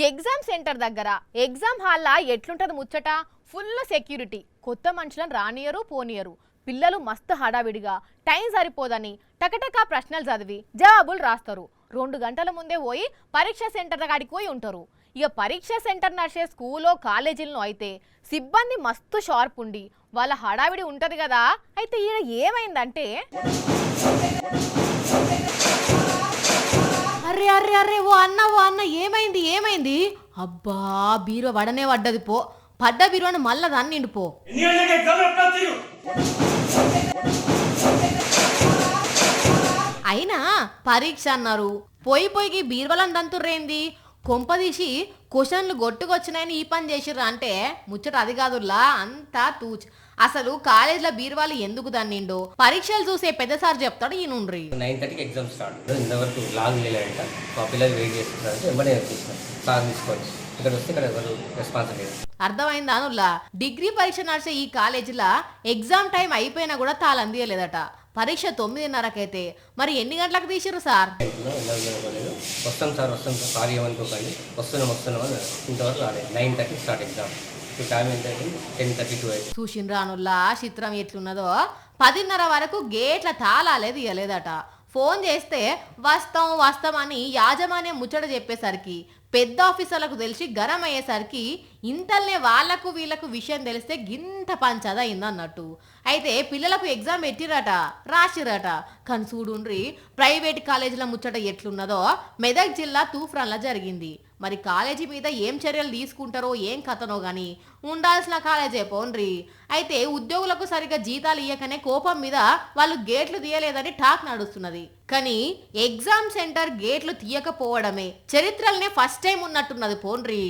Exam centre దగ్గర exam హాల్లా ఎట్లుంటది ముచ్చట? ఫుల్ సెక్యూరిటీ, కొత్త మనుషులను రానియరు పోనీయరు. పిల్లలు మస్తు హడావిడిగా టైం సరిపోదని టకటకా ప్రశ్నలు చదివి జవాబులు రాస్తారు. 2 గంటల ముందే పోయి పరీక్ష సెంటర్ కాడికి పోయి ఉంటారు. ఇక పరీక్ష సెంటర్ నడిచే స్కూలో కాలేజీలను అయితే సిబ్బంది మస్తు షార్ప్ ఉండి వాళ్ళ హడావిడి ఉంటది కదా. అయితే ఈడ ఏమైందంటే, అరే అరే అరే ఓ అన్న ఏమైంది అబ్బా బీరువా వడనే పడ్డది పో. పడ్డ బీరువాను మళ్ళా దాన్ని పో. అయినా పరీక్ష అన్నారు, పోయికి బీరువాలను దంతుర్రేంది? కొంపదీసి క్వశ్చన్లు గొట్టుకొచ్చినాయని ఈ పని చేసిర్రా అంటే ముచ్చట అది కాదుల్లా, అంతా తూచ్. అసలు కాలేజీలో బీరువాలు ఎందుకు దన్నిండో పరీక్షలు చూసే పెద్ద సార్ చెప్తాడు ఈ నుండ్రి. 9:30కి ఎగ్జామ్ స్టార్ట్. ఇంతవరకు లాగ్ లేదంట, మా పిల్లలు వెయిట్ చేస్తున్నారు. వెంబడే వచ్చేసినాం సార్ తీసుకోవచ్చు. ఇక్కడ వస్తే ఇక్కడ ఎవరు రెస్పాన్స్ లేదు. అర్థమైందా అనుల్లా? డిగ్రీ పరీక్ష నడిచే ఈ కాలేజీలో ఎగ్జామ్ టైం అయిపోయినా కూడా తాళందియలేదట. పరీక్ష 9:30కైతే మరి ఎన్ని గంటలకు తీసిరు సార్? వస్తాం సార్ సారీ ఏమనుకోకండి, వస్తున్నాం అని ఇంతవరకు రాలేదు. 9:30 స్టార్ట్ ఎగ్జామ్. ఇప్పుడు టైం ఎంత అయింది? 10:32. చూసిండ్రా అనుల్లా చిత్రం ఎట్లున్నదో? 10:30 వరకు గేట్ల తాళాలే తీయలేదట. ఫోన్ చేస్తే వస్తాం అని యాజమాన్యం ముచ్చట చెప్పేసరికి పెద్ద ఆఫీసర్లకు తెలిసి గరం అయ్యేసరికి ఇంతల్నే వాళ్లకు వీళ్లకు విషయం తెలిస్తే గింత పంచద అయిందన్నట్టు. అయితే పిల్లలకు ఎగ్జామ్ పెట్టిరట, రాసిరట. కానీ చూడుండ్రి ప్రైవేట్ కాలేజీల ముచ్చట ఎట్లున్నదో మెదక్ జిల్లా తూఫ్రాన్లో జరిగింది. మరి కాలేజీ మీద ఏం చర్యలు తీసుకుంటారో ఏం కథనో గాని ఉండాల్సిన కాలేజే పోన్రి. అయితే ఉద్యోగులకు సరిగ్గా జీతాలు ఇయ్యకనే కోపం మీద వాళ్ళు గేట్లు తీయలేదని టాక్ నడుస్తున్నది. కానీ ఎగ్జామ్ సెంటర్ గేట్లు తీయకపోవడమే చరిత్రలనే ఫస్ట్ టైం ఉన్నట్టున్నది పోన్రి.